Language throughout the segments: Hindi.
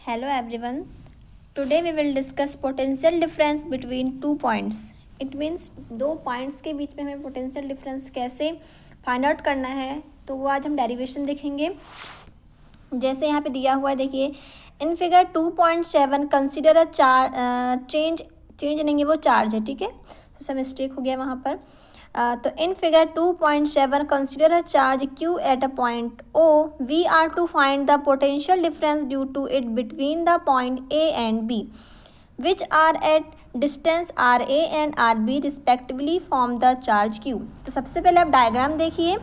Hello everyone. Today we will discuss potential difference between two points. It means दो पॉइंट्स के बीच में हमें पोटेंशियल डिफरेंस कैसे फाइंड आउट करना है, तो वो आज हम डेरिवेशन देखेंगे। जैसे यहाँ पे दिया हुआ है, देखिए इन फिगर 2.7 कंसिडर अ चेंज नहीं है, वो चार्ज है, ठीक है, तो सब मिस्टेक हो गया वहाँ पर। तो in figure 2.7 consider a charge Q at a point O. We are to find the potential difference due to it between the point A and B which are at distance RA and RB respectively form the charge Q। तो सबसे पहले आप डायग्राम देखिए।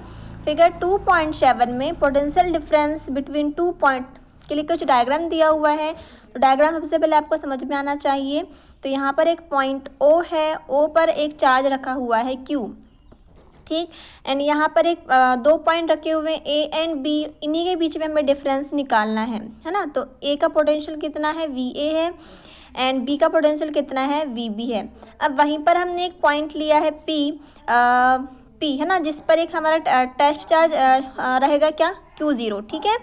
फिगर 2.7 में potential difference between two point के लिए कुछ डायग्राम दिया हुआ है। तो डायग्राम सबसे पहले आपको समझ में आना चाहिए। तो यहाँ पर एक पॉइंट O है, O पर एक चार्ज रखा हुआ है Q, ठीक, एंड यहाँ पर एक दो पॉइंट रखे हुए A एंड B, इन्हीं के बीच में हमें डिफरेंस निकालना है ना। तो A का पोटेंशियल कितना है, VA है, एंड B का पोटेंशियल कितना है, VB है। अब वहीं पर हमने एक पॉइंट लिया है P है ना, जिस पर एक हमारा टेस्ट चार्ज रहेगा क्या, Q0, ठीक है।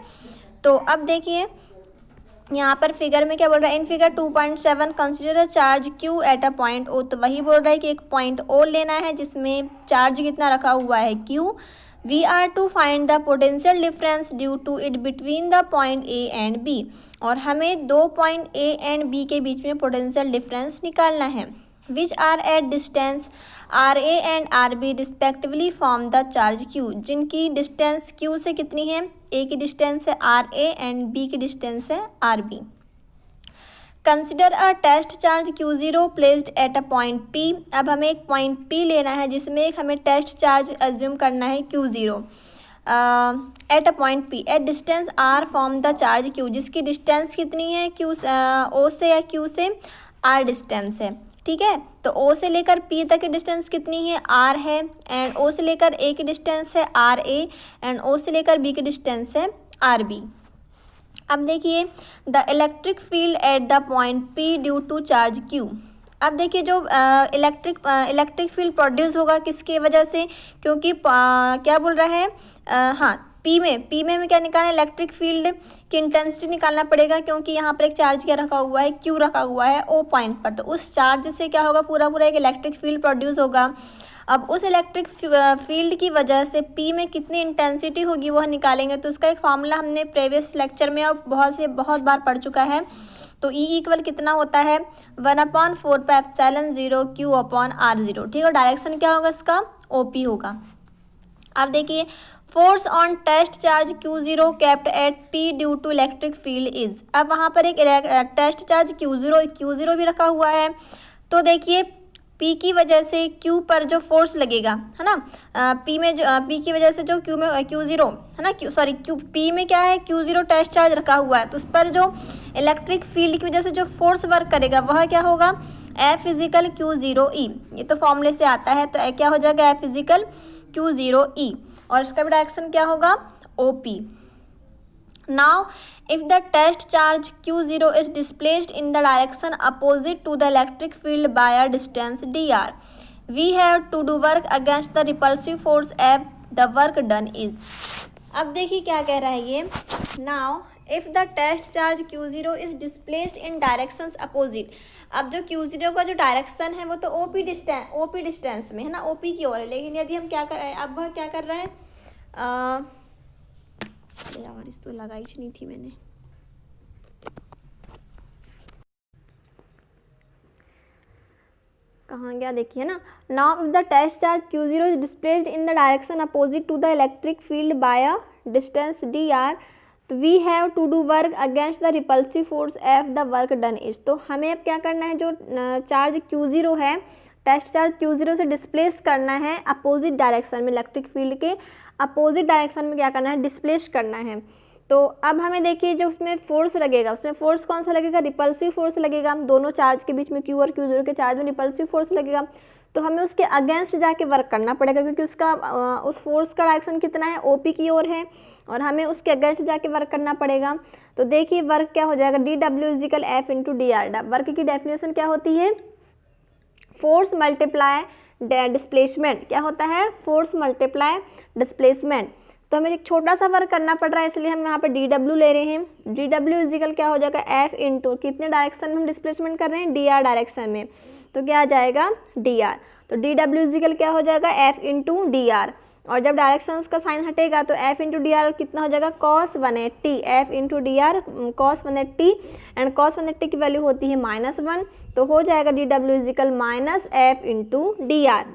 तो अब देखिए यहाँ पर फिगर में क्या बोल रहा है, इन figure 2.7 consider a charge Q at a point O। तो वही बोल रहा है कि एक पॉइंट O लेना है जिसमें चार्ज कितना रखा हुआ है, Q। We are to find the potential difference due to it between the point A and B, और हमें दो पॉइंट A एंड B के बीच में पोटेंशियल डिफरेंस निकालना है। Which are at distance RA and RB respectively form the charge Q, जिनकी डिस्टेंस Q से कितनी है, A की डिस्टेंस है RA एंड B की डिस्टेंस है RB। Consider a test charge Q0 placed at a point P। अब हमें एक पॉइंट P लेना है जिसमें एक हमें टेस्ट चार्ज अज्यूम करना है Q0 eight a point P eight distance R form the charge Q, जिसकी डिस्टेंस कितनी है, O से या Q से R डिस्टेंस है, ठीक है। तो O से लेकर P तक की डिस्टेंस कितनी है, R है, एंड O से लेकर A की डिस्टेंस है RA, एंड O से लेकर B की डिस्टेंस है RB। अब देखिए the electric field at the point P due to charge Q। अब देखिए जो इलेक्ट्रिक फील्ड प्रोड्यूस होगा किसके वजह से, क्योंकि क्या बोल रहा है, हाँ P में हमें क्या निकालना है, इलेक्ट्रिक फील्ड की इंटेंसिटी निकालना पड़ेगा, क्योंकि यहाँ पर एक चार्ज क्या रखा हुआ है, Q रखा हुआ है O पॉइंट पर। तो उस चार्ज से क्या होगा, पूरा एक इलेक्ट्रिक फील्ड प्रोड्यूस होगा। अब उस इलेक्ट्रिक फील्ड की वजह से P में कितनी इंटेंसिटी होगी वो निकालेंगे। तो उसका एक फॉर्मूला हमने प्रीवियस लेक्चर में और बहुत बार पढ़ चुका है। तो E इक्वल कितना होता है, 1/4πε0 Q/R0, ठीक है। डायरेक्शन क्या होगा इसका, OP होगा। अब देखिए force on test charge Q0 kept at P due to electric field is. अब वहाँ पर एक टेस्ट चार्ज Q0 भी रखा हुआ है। तो देखिए P की वजह से Q पर जो फोर्स लगेगा, है ना, P की वजह से जो Q में Q0 है ना, P में क्या है, Q0 टेस्ट चार्ज रखा हुआ है। तो उस पर जो इलेक्ट्रिक फील्ड की वजह से जो फोर्स वर्क करेगा वह क्या होगा, F = Q0E। ये तो फॉर्मूले से आता है। तो क्या हो जाएगा, F = Q0E, और इसका भी डायरेक्शन क्या होगा, OP। Now if the test charge Q0 is displaced in the direction opposite to the electric field by a distance dr, we have to do work against the repulsive force F. The work done is। अब देखिए क्या कह रहा है ये, now if the test charge Q0 is displaced in directions opposite। अब जो Q0 का जो डायरेक्शन है वो तो OP डिस्टेंस में है ना, OP की ओर है। लेकिन यदि हम क्या कर रहे हैं, अब वह क्या कर रहा है, यार इस तो लगाई नहीं थी मैंने, कहाँ गया, देखिए ना। Now if the test charge Q0 is displaced in the direction opposite to the electric field by a distance dr, तो we have to do work against the repulsive force F। The work done is. तो हमें अब क्या करना है, जो चार्ज Q0 है, टेस्ट चार्ज Q0 से डिस्प्लेस करना है अपोजिट डायरेक्शन में, इलेक्ट्रिक फील्ड के अपोजिट डायरेक्शन में क्या करना है, डिस्प्लेस करना है। तो अब हमें देखिए जो उसमें फोर्स लगेगा, उसमें फोर्स कौन सा लगेगा, रिपल्सिव फोर्स लगेगा। दोनों चार्ज के बीच में Q और Q0 के चार्ज में रिपल्सिव फोर्स लगेगा। तो हमें उसके अगेंस्ट जाके वर्क करना पड़ेगा, क्योंकि उसका उस फोर्स का डायरेक्शन कितना है, OP की ओर है, और हमें उसके अगेंस्ट जाके वर्क करना पड़ेगा। तो देखिए वर्क क्या हो जाएगा, dW = F × dr। वर्क की डेफिनेशन क्या होती है, फोर्स मल्टीप्लाई डिस्प्लेसमेंट। क्या होता है, फोर्स मल्टीप्लाई डिस्प्लेसमेंट। तो हमें एक छोटा सा वर्क करना पड़ रहा है, इसलिए हम यहाँ पे डी डब्ल्यू ले रहे हैं। डी डब्ल्यू इजिकल क्या हो जाएगा, एफ इंटू कितने डायरेक्शन में हम डिस्प्लेसमेंट कर रहे हैं, डी आर डायरेक्शन में, तो क्या आ जाएगा डी आर। तो डी डब्ल्यू इजिकल क्या हो जाएगा, एफ इंटू डी आर, और जब डायरेक्शंस का साइन हटेगा तो एफ इंटू डी आर कितना हो जाएगा, cos 180, f into D r cos 180, and cos 180 की वैल्यू होती है -1, तो हो जाएगा डी डब्ल्यू equal minus f into D R.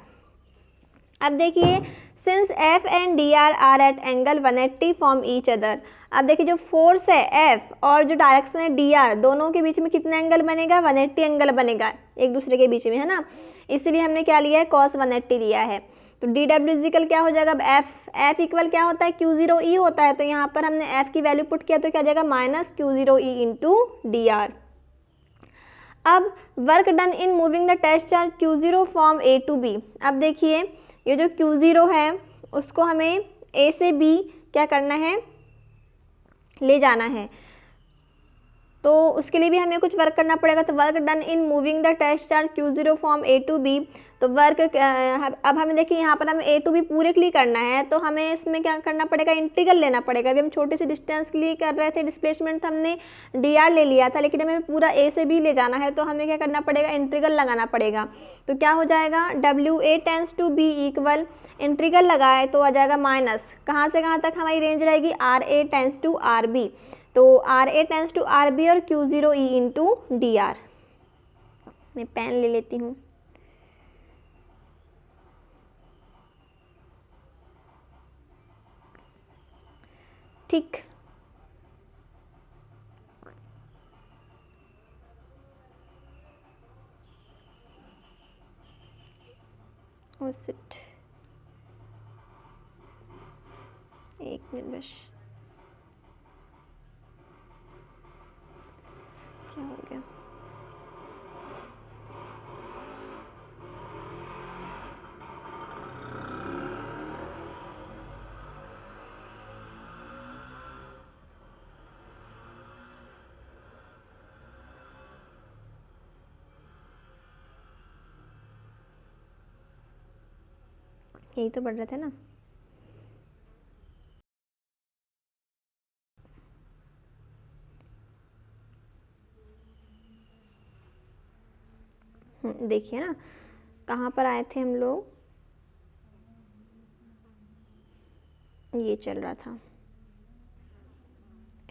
अब देखिए since f and d r at angle 180 from each other, अब देखिए जो फोर्स है एफ और जो डायरेक्शन है डी आर, दोनों के बीच में कितना एंगल बनेगा, 180 एंगल बनेगा एक दूसरे के बीच में, है ना, इसलिए हमने क्या लिया है, cos 180 लिया है। तो डी डब्ल्यू इजिकल क्या हो जाएगा, अब एफ इक्वल क्या होता है, Q0E होता है, तो यहाँ पर हमने एफ की वैल्यू पुट किया तो क्या जाएगा, minus Q0E into D R. अब work done in moving the test charge Q0 from A to B, अब देखिए ये जो Q0 है उसको हमें A से B क्या करना है, ले जाना है, तो उसके लिए भी हमें कुछ वर्क करना पड़ेगा। तो work done in moving the test charge Q0 from A to B, तो वर्क अब हमें देखिए यहाँ पर हमें A टू B पूरे के लिए करना है, तो हमें इसमें क्या करना पड़ेगा, इंटीग्रल लेना पड़ेगा। अभी हम छोटे से डिस्टेंस के लिए कर रहे थे डिस्प्लेसमेंट, तो हमने dr ले लिया था, लेकिन हमें पूरा A से B ले जाना है, तो हमें क्या करना पड़ेगा, इंटीग्रल लगाना पड़ेगा। तो क्या हो जाएगा, WA tends to B equal, integral लगाए तो आ जाएगा माइनस, कहाँ से कहाँ तक हमारी रेंज रहेगी, RA टेंस टू RB, तो RA टेंस टू RB और Q0E इंटू डी आर। मैं पेन ले लेती हूँ। ठीक, एक मिनट बस, क्या हो गया, यही तो पढ़ रहे थे ना। देखिए ना कहाँ पर आए थे हम लोग, ये चल रहा था।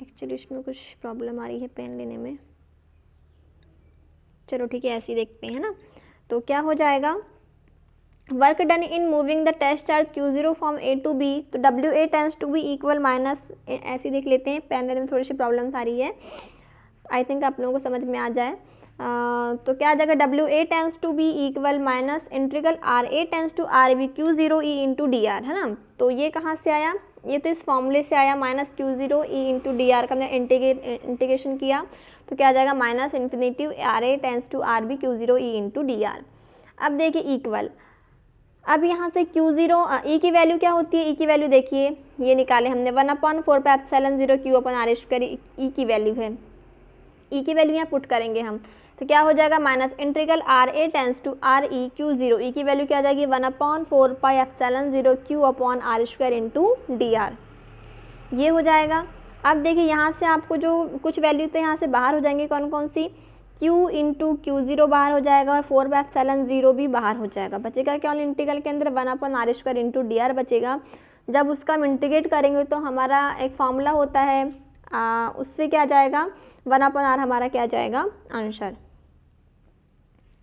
एक्चुअली इसमें कुछ प्रॉब्लम आ रही है पेन लेने में, चलो ठीक है ऐसे ही देखते हैं ना। तो क्या हो जाएगा, work done in moving the test charge Q0 from A to B, तो WA tends to B equal minus, ऐसे देख लेते हैं, पेन लेने में थोड़ी सी प्रॉब्लम आ रही है, आई थिंक आप लोगों को समझ में आ जाए। तो क्या आ जाएगा, WA tends to B equal minus integral RA tends to RB Q0E into D r, है ना। तो ये कहाँ से आया, ये तो इस फॉर्मूले से आया, minus Q0E into D R का हमने इंटीग्रेशन किया, तो क्या आ जाएगा, minus infinitive RA tends to RB Q0E into D R. अब देखिए इक्वल, अब यहाँ से Q0 E की वैल्यू क्या होती है, E की वैल्यू देखिए ये निकाले हमने 1/4πε0 Q/r², E की वैल्यू है, E की वैल्यू यहाँ पुट करेंगे हम, तो क्या हो जाएगा, minus integral RA tends to RE Q0, E की वैल्यू क्या आ जाएगी, 1/4πε0 Q/r² इंटू डी आर, ये हो जाएगा। अब देखिए यहाँ से आपको जो कुछ वैल्यू तो यहाँ से बाहर हो जाएंगे, कौन कौन सी, Q इंटू Q0 बाहर हो जाएगा और 4/0 भी बाहर हो जाएगा, बचेगा क्या, इंटीग्रल के अंदर 1/r² इंटू डी आर बचेगा। जब उसका हम इंटीग्रेट करेंगे तो हमारा एक फॉर्मूला होता है, उससे क्या जाएगा, 1/r हमारा क्या जाएगा आंसर।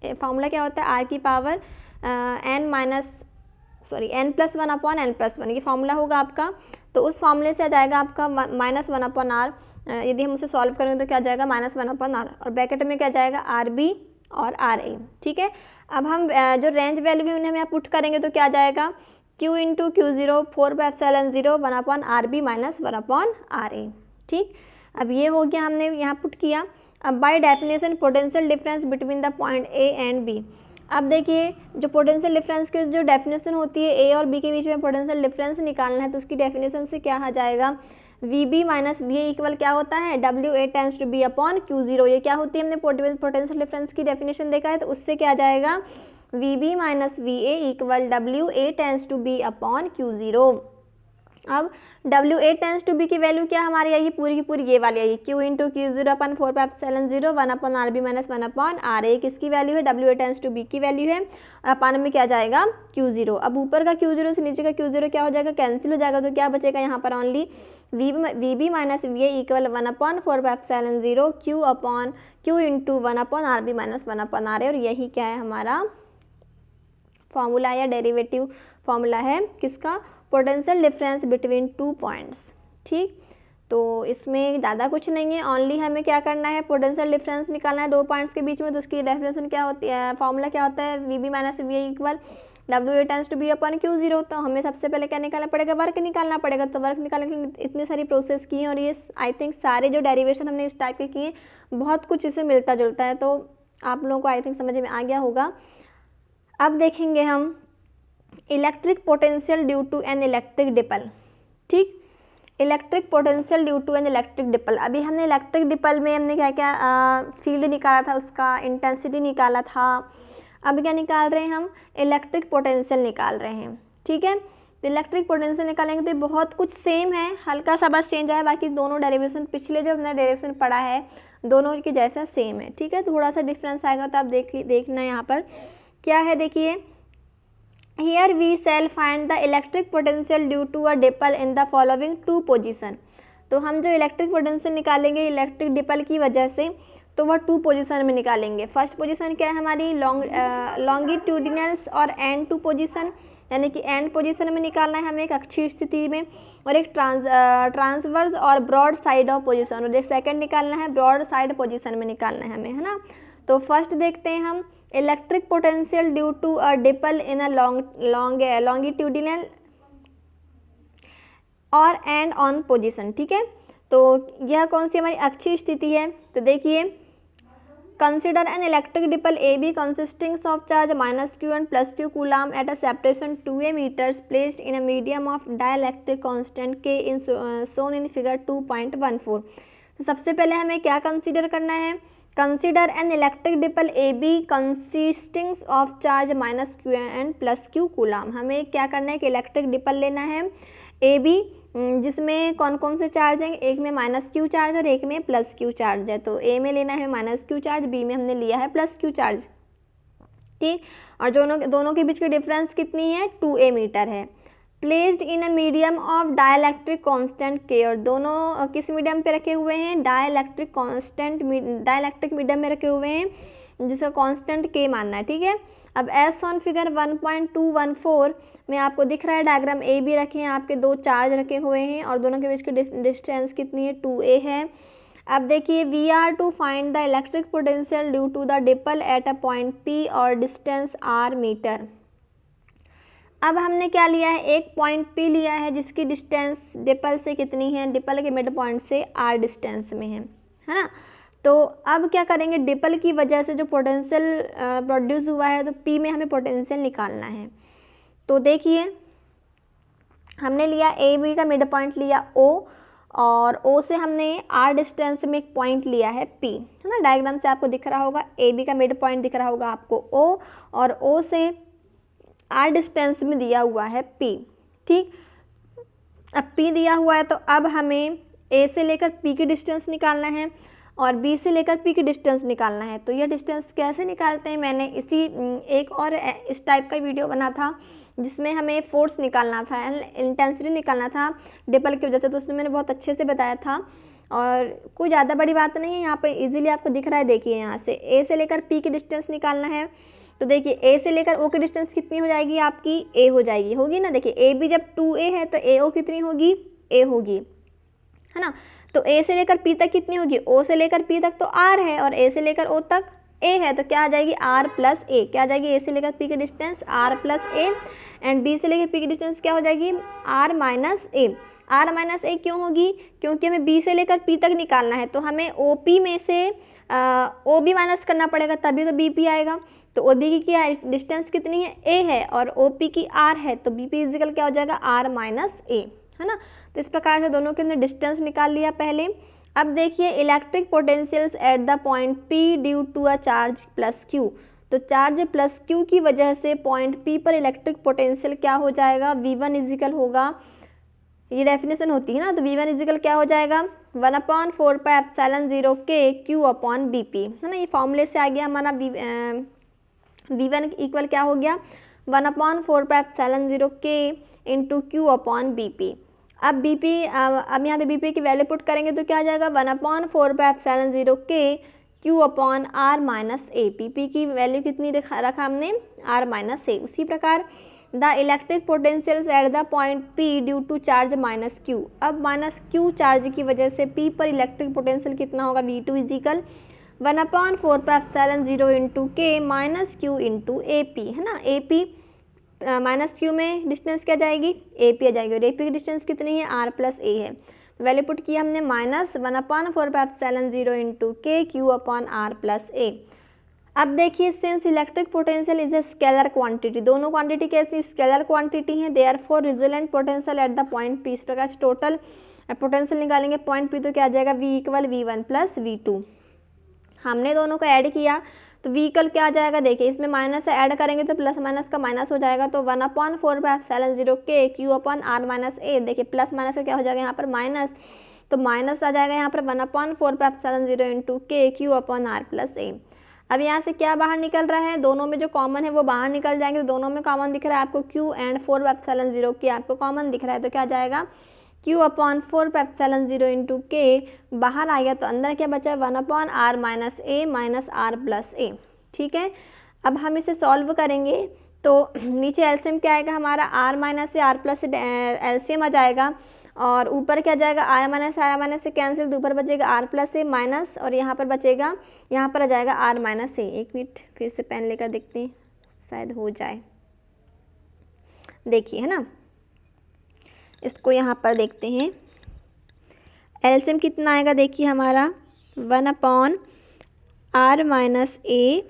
फॉर्मूला क्या होता है, r की पावर n+1/n+1, ये फॉर्मूला होगा आपका, तो उस फॉर्मूले से आ जाएगा आपका -1/r, यदि हम उसे सॉल्व करेंगे तो क्या जाएगा, -1/r, और ब्रैकेट में क्या जाएगा, RB और RA, ठीक है। अब हम जो रेंज वैल्यू भी उन्हें हम यहाँ पुट करेंगे तो क्या जाएगा, Q into Q0 4/0 1/RB minus 1/RA, ठीक। अब ये हो गया, हमने यहाँ पुट किया। अब by definition potential difference between the point A and B, अब देखिए जो पोटेंशियल डिफरेंस की जो डेफिनेशन होती है, A और B के बीच में पोटेंशियल डिफरेंस निकालना है, तो उसकी डेफिनेशन से क्या आ जाएगा, VB माइनस VA इक्वल क्या होता है, WA tends to B upon Q0, ये क्या होती है, हमने पोटेंशियल डिफरेंस की डेफिनेशन देखा है, तो उससे क्या जाएगा, VB minus VA equal WA tends to B upon Q0। अब W8 टेंस टू बी की वैल्यू क्या हमारी आएगी, पूरी की पूरी ये वाली आएगी, Q into Q 0/4πε0 1/RB minus 1/RA किसकी वैल्यू है, W8 टेंस टू बी की वैल्यू है, और अपान में क्या जाएगा Q0। अब ऊपर का Q0 से नीचे का Q0 क्या हो जाएगा, कैंसिल हो जाएगा, तो क्या बचेगा यहाँ पर only VB minus VA equal 1/4πε0 Q into 1/RB minus 1/RA, और यही क्या है हमारा फॉर्मूला या डेरिवेटिव फॉर्मूला है किसका, potential difference between two points. ठीक, तो इसमें ज़्यादा कुछ नहीं है, ओनली हमें क्या करना है, पोटेंशियल डिफरेंस निकालना है दो पॉइंट्स के बीच में। तो उसकी डेफिनेशन क्या होती है, फॉर्मूला क्या होता है, VB minus VA equal W8 tends to b upon Q0। तो हमें सबसे पहले क्या निकालना पड़ेगा, वर्क निकालना पड़ेगा। तो वर्क निकालने के लिए इतनी सारी प्रोसेस की हैं, और ये आई थिंक सारे जो डेरिवेशन हमने इस टाइप के किए बहुत कुछ इससे मिलता जुलता है, तो आप लोगों को आई थिंक समझ में आ गया होगा। अब देखेंगे हम electric potential due to an electric dipole. ठीक, electric potential due to an electric dipole. अभी हमने इलेक्ट्रिक डिपल में हमने क्या क्या फील्ड निकाला था, उसका इंटेंसिटी निकाला था। अब क्या निकाल रहे हैं हम, इलेक्ट्रिक पोटेंशियल निकाल रहे हैं। ठीक है, तो इलेक्ट्रिक पोटेंशियल निकालेंगे तो बहुत कुछ सेम है, हल्का सा बस चेंज है, बाकी दोनों डेरिवेशन पिछले जो हमने डेरिवेशन पढ़ा है दोनों के जैसा सेम है। ठीक है, थोड़ा सा डिफरेंस आएगा तो आप देखना यहाँ पर क्या है। देखिए, here we shall find the electric potential due to a dipole in the following two position. तो हम जो इलेक्ट्रिक पोटेंशियल निकालेंगे इलेक्ट्रिक डिपल की वजह से, तो वह टू पोजीशन में निकालेंगे। फर्स्ट पोजीशन क्या है हमारी, लॉन्गिट्यूडिनल्स और एंड टू पोजीशन, यानी कि एंड पोजीशन में निकालना है हमें एक अक्षीय स्थिति में, और एक transverse or broad side of position, और एक सेकंड निकालना है ब्रॉड साइड पोजीशन में निकालना है हमें, है ना। तो फर्स्ट देखते हैं हम, electric potential due to a dipole in a longitudinal or end on position. ठीक है, तो यह कौन सी हमारी अक्षीय स्थिति है। तो देखिए, consider an electric dipole A B consisting of charge -q and +q coulomb at a separation 2a metres placed in a medium of dielectric constant k in shown in figure 2.14। तो सबसे पहले हमें क्या कंसीडर करना है, consider an electric dipole A B consisting of charge -q and +q coulomb. हमें क्या करना है कि इलेक्ट्रिक डिपल लेना है ए बी, जिसमें कौन कौन से चार्ज हैं, एक में -q चार्ज और एक में +q चार्ज है। तो ए में लेना है -q चार्ज, बी में हमने लिया है +q चार्ज। ठीक, और दोनों के बीच की डिफरेंस कितनी है, 2a मीटर है। Placed in a medium of dielectric constant k, और दोनों किस मीडियम पे रखे हुए हैं, डाइलेक्ट्रिक मीडियम में रखे हुए हैं, जिसका कांस्टेंट k मानना है। ठीक है, अब एस ऑन फिगर 1.214 में आपको दिख रहा है डायग्राम, ए बी रखे हैं आपके, दो चार्ज रखे हुए हैं और दोनों के बीच की डिस्टेंस कितनी है, 2a है। अब देखिए, we are to find the electric potential due to the dipole at a point p और डिस्टेंस r मीटर। अब हमने क्या लिया है, एक पॉइंट P लिया है जिसकी डिस्टेंस डिपल से कितनी है, डिपल के मिड पॉइंट से r डिस्टेंस में है ना। तो अब क्या करेंगे, डिपल की वजह से जो पोटेंशियल प्रोड्यूस हुआ है, तो P में हमें पोटेंशियल निकालना है। तो देखिए, हमने लिया ए बी का मिड पॉइंट लिया O, और O से हमने r डिस्टेंस में एक पॉइंट लिया है P, है ना। डायग्राम से आपको दिख रहा होगा, ए बी का मिड पॉइंट दिख रहा होगा आपको O, और O से r डिस्टेंस में दिया हुआ है P। ठीक, अब P दिया हुआ है, तो अब हमें A से लेकर P की डिस्टेंस निकालना है और B से लेकर P की डिस्टेंस निकालना है। तो यह डिस्टेंस कैसे निकालते हैं, मैंने इसी एक और इस टाइप का वीडियो बना था जिसमें हमें फोर्स निकालना था, इंटेंसिटी निकालना था डिपल की वजह से, तो उसमें मैंने बहुत अच्छे से बताया था, और कोई ज़्यादा बड़ी बात नहीं है। यहाँ पे इजीली आपको दिख रहा है, देखिए यहाँ से A से लेकर P की डिस्टेंस निकालना है। तो देखिए, A से लेकर O की डिस्टेंस कितनी हो जाएगी आपकी, A हो जाएगी, होगी ना। देखिए, A भी जब 2a है तो AO कितनी होगी, A होगी, है ना। तो A से लेकर P तक कितनी होगी, O से लेकर P तक तो R है, और A से लेकर O तक A है, तो क्या आ जाएगी, R प्लस A। क्या आ जाएगी, A से लेकर P की distance R plus A, and B से लेकर P की डिस्टेंस क्या हो जाएगी, R minus A। R minus A क्यों होगी, क्योंकि हमें B से लेकर P तक निकालना है, तो हमें OP में से OB माइनस करना पड़ेगा, तभी तो BP आएगा। तो OB की क्या डिस्टेंस कितनी है, A है, और OP की R है, तो BP इजिकल क्या हो जाएगा, R माइनस A, है ना। तो इस प्रकार से दोनों के अंदर डिस्टेंस निकाल लिया पहले। अब देखिए, electric potentials at the point P due to a charge plus Q। तो चार्ज प्लस Q की वजह से पॉइंट P पर इलेक्ट्रिक पोटेंशियल क्या हो जाएगा, V1 इजिकल होगा ये डेफिनेशन होती है ना, तो V1 इजिकल क्या हो जाएगा 1/4πε0 K Q/BP, है ना। ये फॉर्मूले से आ गया हमारा V1 इक्वल क्या हो गया 1/4πε0 K इंटू Q/BP। अब अब यहाँ पे BP की वैल्यू पुट करेंगे तो क्या आ जाएगा 1/4πε0 K Q/R - A। PP की वैल्यू कितनी रखा हमने R - A। उसी प्रकार the electric potential at the point P due to charge -Q। अब -Q चार्ज की वजह से P पर इलेक्ट्रिक पोटेंशियल कितना होगा V2 is equal 1/4πε0 into K -Q into AP, है ना। AP -Q में डिस्टेंस क्या जाएगी AP आ जाएगी, और AP की डिस्टेंस कितनी है R+A है। वैल्यू पुट किया हमने -1/4πε0 इंटू K Q/R+A। अब देखिए since electric potential is a scalar quantity, दोनों क्वांटिटी कैसी स्केलर क्वांटिटी है, therefore resultant potential at the point P। इस प्रकार से टोटल पोटेंशियल निकालेंगे पॉइंट P तो क्या आ जाएगा V equal V1 plus V2। हमने दोनों को ऐड किया तो V इक्वल क्या आ जाएगा, देखिए इसमें माइनस से ऐड करेंगे तो प्लस माइनस का माइनस हो जाएगा, तो 1/4πε0 K Q/R - A। देखिए प्लस माइनस का क्या हो जाएगा यहाँ पर माइनस, तो माइनस आ जाएगा यहाँ पर 1/4πε0 इंटू K Q/R+A। अब यहाँ से क्या बाहर निकल रहा है, दोनों में जो कॉमन है वो बाहर निकल जाएंगे, तो दोनों में कॉमन दिख रहा है आपको Q एंड 4/ε0 K आपको कॉमन दिख रहा है, तो क्या जाएगा Q/4πε0 इंटू K बाहर आ गया, तो अंदर क्या बचा 1/R - A R+A। ठीक है, अब हम इसे सॉल्व करेंगे तो नीचे एलसीएम क्या आएगा हमारा R - A R+ एलसीएम आ जाएगा, और ऊपर क्या जाएगा R - से कैंसिल, तो ऊपर बचेगा R+A माइनस, और यहाँ पर बचेगा, यहाँ पर आ जाएगा R - A। एक मिनट फिर से पेन लेकर देखते हैं शायद हो जाए। देखिए है ना, इसको यहाँ पर देखते हैं एलसीएम कितना आएगा, देखिए हमारा 1/R - A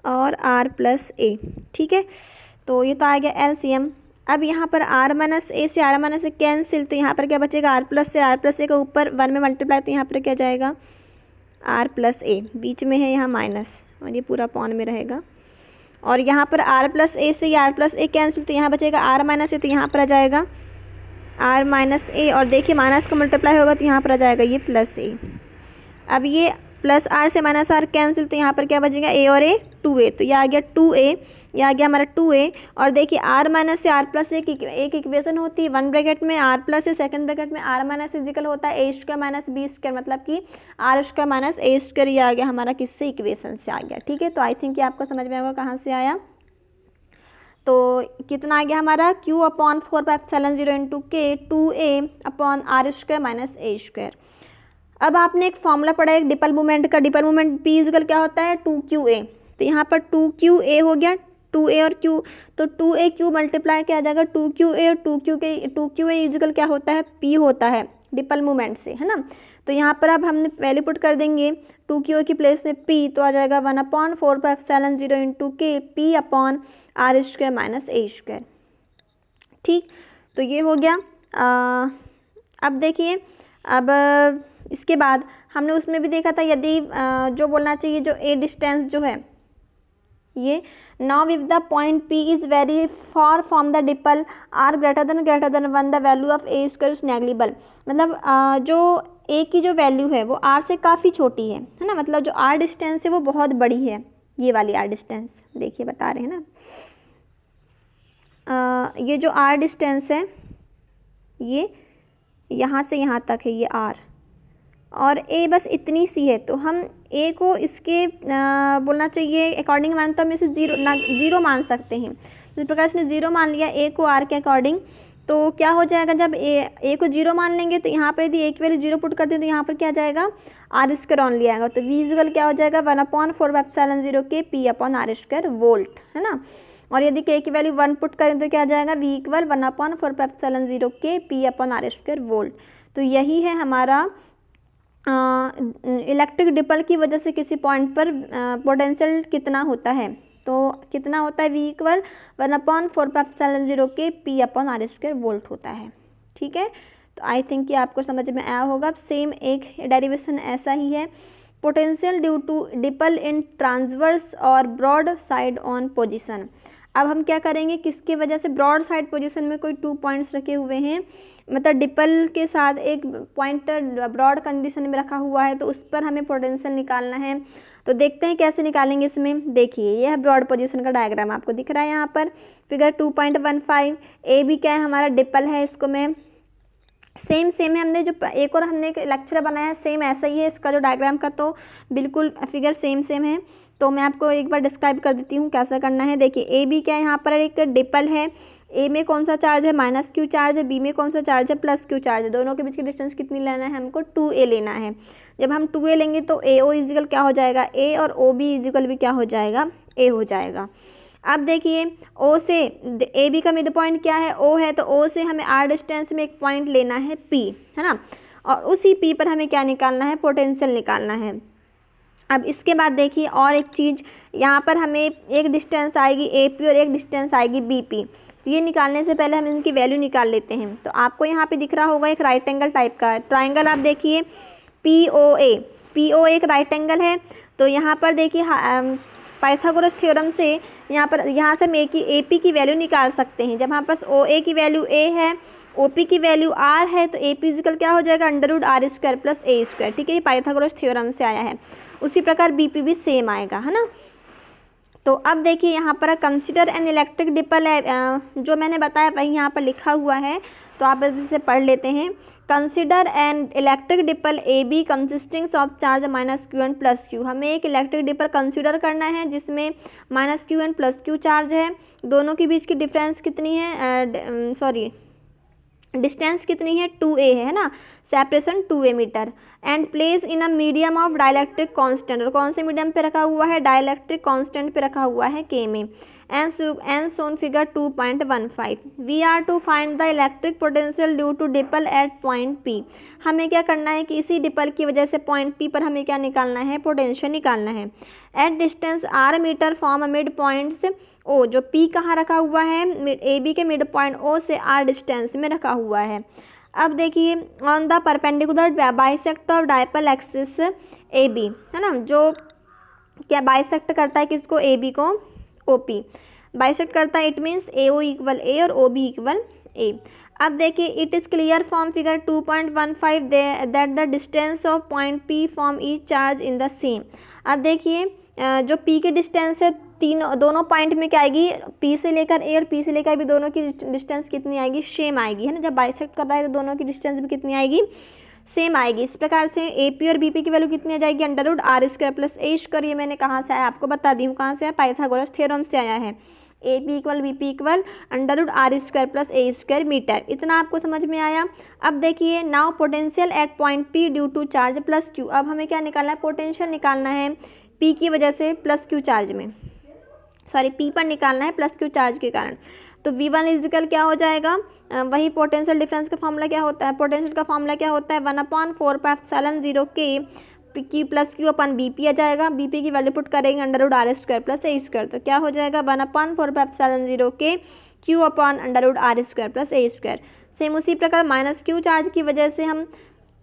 और R+A। ठीक है, तो ये तो आ गया एलसीएम। अब यहाँ पर R - A से R - A कैंसिल, तो यहाँ पर क्या बचेगा R+ से R+A का ऊपर 1 में मल्टीप्लाई, तो यहाँ पर क्या जाएगा R+A, बीच में है यहाँ माइनस, और ये पूरा पॉन में रहेगा, और यहाँ पर R+A से ये R+A कैंसिल, तो यहाँ बचेगा R - A, तो यहाँ पर आ जाएगा R - A, और देखिए माइनस का मल्टीप्लाई होगा तो यहाँ पर आ जाएगा ये +A। अब ये +R से -R कैंसिल, तो यहाँ पर क्या बचेगा A और A 2A, तो ये आ गया 2A, ये आ गया हमारा 2A। और देखिए R - से R+A की एक इक्वेशन होती है, 1 ब्रैकेट में R+A, सेकंड ब्रैकेट में R - इजिकल होता है A² - B², मतलब कि R² - A²। ये आ गया हमारा किससे इक्वेशन से आ गया। ठीक है, तो आई थिंक ये आपको समझ में आएगा कहाँ से आया। तो कितना आ गया हमारा Q/4πε0 into K 2A/R² - A²। अब आपने एक फॉर्मूला पढ़ा है डिपल मोमेंट का, डिपल मोमेंट P इजिकल क्या होता है 2QA, तो यहाँ पर 2QA हो गया, 2A और Q, तो 2AQ मल्टीप्लाई क्या आ जाएगा 2QA, और 2QA इजिकल क्या होता है P होता है डिपल मोमेंट से, है ना। तो यहाँ पर अब हमने वैल्यू पुट कर देंगे 2QA की प्लेस में P, तो आ जाएगा 1/4πε0 इंटू K P/R² - A²। ठीक, तो ये हो गया। अब देखिए, अब इसके बाद हमने उसमें भी देखा था, यदि जो बोलना चाहिए जो A डिस्टेंस जो है ये, now if the point P is very far from the dipole R greater than 1, the value of A² is negligible. मतलब जो A की जो वैल्यू है वो R से काफ़ी छोटी है ना, मतलब जो R डिस्टेंस है वो बहुत बड़ी है, ये वाली R डिस्टेंस देखिए बता रहे हैं ना, ये जो R डिस्टेंस है ये यहाँ से यहाँ तक है ये R, और A बस इतनी सी है, तो हम A को इसके बोलना चाहिए अकॉर्डिंग मान, तो हम इसे ज़ीरो मान सकते हैं। तो इस प्रकार से 0 मान लिया A को R के अकॉर्डिंग, तो क्या हो जाएगा जब A को 0 मान लेंगे, तो यहाँ पर यदि A की वैल्यू 0 पुट करते हैं तो यहाँ पर क्या जाएगा R² ऑनली आएगा, तो V इक्वल क्या हो जाएगा 1/4πε0 K P/R², वोल्ट, है ना। और यदि K की वैल्यू 1 पुट करें तो क्या आ जाएगा V equal 1/4πε0 K P/R², volt. तो यही है हमारा इलेक्ट्रिक डिपल की वजह से किसी पॉइंट पर पोटेंशियल कितना होता है, तो कितना होता है V equal 1/4πε0 K P/R², volt होता है। ठीक है, तो आई थिंक ये आपको समझ में आया होगा। सेम एक डेरिवेशन ऐसा ही है, potential due to dipole in transverse or broadside on position. अब हम क्या करेंगे, किसकी वजह से ब्रॉड साइड पोजीशन में कोई 2 पॉइंट्स रखे हुए हैं, मतलब डिपल के साथ एक पॉइंटर ब्रॉड कंडीशन में रखा हुआ है, तो उस पर हमें पोटेंशियल निकालना है। तो देखते हैं कैसे निकालेंगे इसमें। देखिए यह ब्रॉड पोजीशन का डायग्राम आपको दिख रहा है यहाँ पर फिगर 2.15। ए बी क्या है, हमारा डिपल है, इसको मैं सेम है, हमने जो एक और हमने एक लेक्चर बनाया है सेम ऐसा ही है इसका जो डायग्राम का, तो बिल्कुल फिगर सेम है। तो मैं आपको एक बार डिस्क्राइब कर देती हूँ कैसा करना है। देखिए ए बी क्या है, यहाँ पर एक डिपल है, ए में कौन सा चार्ज है, माइनस क्यू चार्ज है, बी में कौन सा चार्ज है, प्लस क्यू चार्ज है। दोनों के बीच की डिस्टेंस कितनी लेना है, हमको 2a लेना है। जब हम 2a लेंगे तो ए ओ इजिकल क्या हो जाएगा, a और ओ बी इजिकल भी क्या हो जाएगा, a हो जाएगा। अब देखिए ओ से ए बी का मिड पॉइंट क्या है, ओ है, तो ओ से हमें r डिस्टेंस में एक पॉइंट लेना है p, है ना, और उसी p पर हमें क्या निकालना है, पोटेंशियल निकालना है। अब इसके बाद देखिए और एक चीज़, यहाँ पर हमें एक डिस्टेंस आएगी AP और एक डिस्टेंस आएगी BP। तो ये निकालने से पहले हम इनकी वैल्यू निकाल लेते हैं। तो आपको यहाँ पे दिख रहा होगा एक राइट एंगल टाइप का ट्राइंगल, आप देखिए POA एक राइट एंगल है। तो यहाँ पर देखिए पाइथागोरस थ्योरम से यहाँ से हम AP की वैल्यू निकाल सकते हैं। जब हमारे पास OA की वैल्यू A है, OP की वैल्यू R है, तो AP इजिकल क्या हो जाएगा, √r² प्लस a²। ठीक है, ये पाइथागोरस थ्योरम से आया है। उसी प्रकार BP भी सेम आएगा, है ना। तो अब देखिए यहाँ पर कंसिडर एन इलेक्ट्रिक डिपल है, जो मैंने बताया वही यहाँ पर लिखा हुआ है, तो आप इसे पढ़ लेते हैं। Consider an electric dipole AB consisting of charge -q and +q। हमें एक इलेक्ट्रिक डिपल कंसिडर करना है जिसमें -q एंड +q चार्ज है। दोनों के बीच की डिफरेंस कितनी है, डिस्टेंस कितनी है, 2a है ना, separation 2a meter. And place in a medium of dielectric constant, और कौन से मीडियम पे रखा हुआ है, डाइलेक्ट्रिक कांस्टेंट पे रखा हुआ है K में। And shown figure 2.15। We are to find the electric potential due to dipole at point P। हमें क्या करना है कि इसी डिपल की वजह से पॉइंट P पर हमें क्या निकालना है, पोटेंशियल निकालना है। At distance r meter from a mid points O, जो P कहाँ रखा हुआ है, AB के मिड पॉइंट O से r डिस्टेंस में रखा हुआ है। अब देखिए on the perpendicular bisect of dipole axis AB, है ना, जो क्या बाइसेक्ट करता है किसको, AB को OP बाइसेक्ट करता है। It means AO equal A और OB इक्वल A। अब देखिए it is clear from figure 2.15 that the distance of point P from each charge in the same. अब देखिए जो P की डिस्टेंस है दोनों पॉइंट में क्या आएगी, P से लेकर A और P से लेकर भी दोनों की डिस्टेंस कितनी आएगी, सेम आएगी, है ना। जब बाइसेक्ट कर रहा है तो दोनों की डिस्टेंस भी कितनी आएगी, सेम आएगी। इस प्रकार से AP और BP की वैल्यू कितनी आ जाएगी, √r² प्लस a²। ये मैंने कहाँ से आया आपको बता दी हूँ, कहाँ से आया, पाइथागोरस थ्योरम से आया है। AP equal BP equal √r² plus a² meter. इतना आपको समझ में आया। अब देखिए now potential at point P due to charge plus Q। अब हमें क्या निकालना है, पोटेंशियल निकालना है P की वजह से प्लस Q चार्ज में, सॉरी P पर निकालना है प्लस Q चार्ज के कारण। तो V1 इजिकल क्या हो जाएगा, वही पोटेंशियल डिफरेंस का फॉर्मूला क्या होता है, पोटेंशियल का फॉर्मूला क्या होता है, 1/4πε0 K Q प्लस Q अपन BP आ जाएगा। BP की वैल्यू पुट करेंगे √r² प्लस a²। तो क्या हो जाएगा, 1/4πε0 K Q upon √r² plus a²। Same उसी प्रकार -q चार्ज की वजह से हम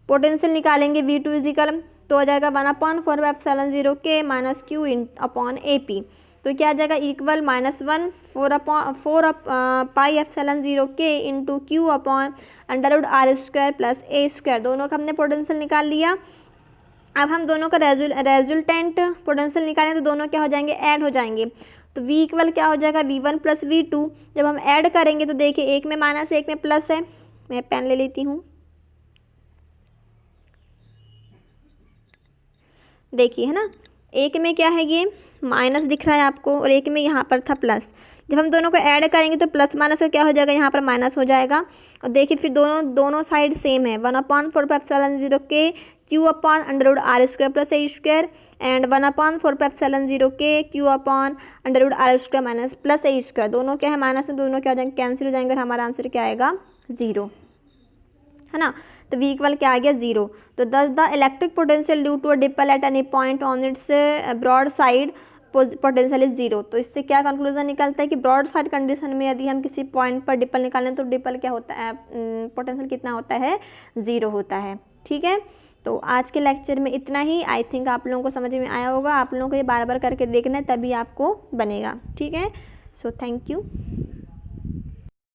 पोटेंशियल निकालेंगे V2 इजिकल, तो हो जाएगा 1/4πε0 K -q अपॉन AP। तो क्या आ जाएगा, equal -1/4πε0 K into Q upon √r² plus a²। दोनों का हमने पोटेंशियल निकाल लिया। अब हम दोनों का रेजल्टेंट पोटेंशियल निकालें तो दोनों क्या हो जाएंगे, ऐड हो जाएंगे। तो V इक्वल क्या हो जाएगा, V1 प्लस V2। जब हम ऐड करेंगे तो देखिए एक में माइनस एक में प्लस है, मैं पेन ले लेती हूँ। देखिए है ना, एक में क्या है, ये माइनस दिख रहा है आपको, और एक में यहाँ पर था प्लस। जब हम दोनों को ऐड करेंगे तो प्लस माइनस का क्या हो जाएगा, यहाँ पर माइनस हो जाएगा। और देखिए फिर दोनों साइड सेम है, 1/4πε0 K Q upon √r² plus a² and 1/4πε0 K Q upon √r² minus plus a²। दोनों क्या है, माइनस है, दोनों क्या हो जाएंगे, कैंसिल हो जाएंगे, और हमारा आंसर क्या आएगा, 0, है ना। तो V इक्वल क्या आ गया, 0। तो the electric potential due to a dipole at any point on its broadside potential is 0। तो इससे क्या कंक्लूजन निकलता है कि ब्रॉड साइड कंडीशन में यदि हम किसी पॉइंट पर डिपल निकालें तो डिपल क्या होता है, पोटेंशियल कितना होता है, 0 होता है। ठीक है, तो आज के लेक्चर में इतना ही। आई थिंक आप लोगों को समझ में आया होगा। आप लोगों को ये बार बार करके देखना है, तभी आपको बनेगा। ठीक है, सो थैंक यू।